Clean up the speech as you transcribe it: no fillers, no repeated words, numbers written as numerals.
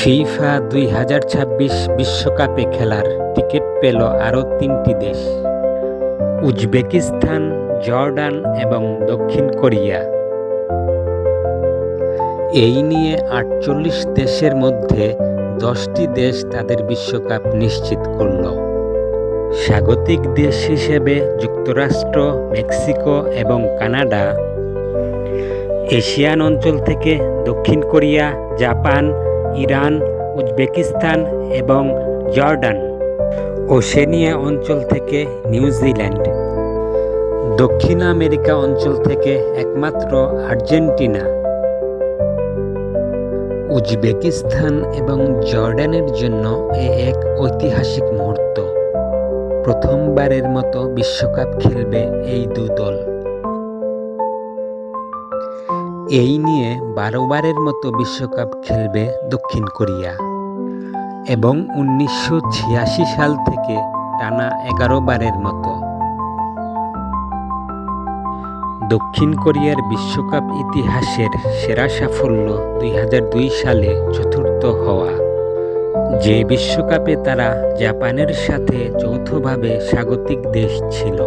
FIFA ২০২৬ বিশ্বকাপে খেলার ticket পেল আরও ৩টি দেশ: উজবেকিস্তান, জর্ডান এবং দক্ষিণ কোরিয়া। এই নিয়ে ৪৮ দেশের মধ্যে ১০টি দেশ তাদের বিশ্বকাপ নিশ্চিত করল। স্বাগতিক দেশ হিসেবে যুক্তরাষ্ট্র, মেক্সিকো এবং কানাডা। এশিয়ান অঞ্চল থেকে দক্ষিণ কোরিয়া, জাপান, ইরান, উজবেকিস্তান এবং জর্ডান। ওশেনিয়া অঞ্চল থেকে নিউজিল্যান্ড। দক্ষিণ আমেরিকা অঞ্চল থেকে একমাত্র আর্জেন্টিনা। উজবেকিস্তান এবং জর্ডানের জন্য এক ঐতিহাসিক মুহূর্ত। প্রথমবারের মতো বিশ্বকাপ খেলবে এই দু দল। এই নিয়ে ১২ বারের মতো বিশ্বকাপ খেলবে দক্ষিণ কোরিয়া এবং ১৯৮৬ সাল থেকে টানা ১১ বারের মতো। দক্ষিণ কোরিয়ার বিশ্বকাপ ইতিহাসের সেরা সাফল্য ২০০২ সালে চতুর্থ হওয়া, যে বিশ্বকাপে তারা জাপানের সাথে যৌথভাবে স্বাগতিক দেশ ছিল।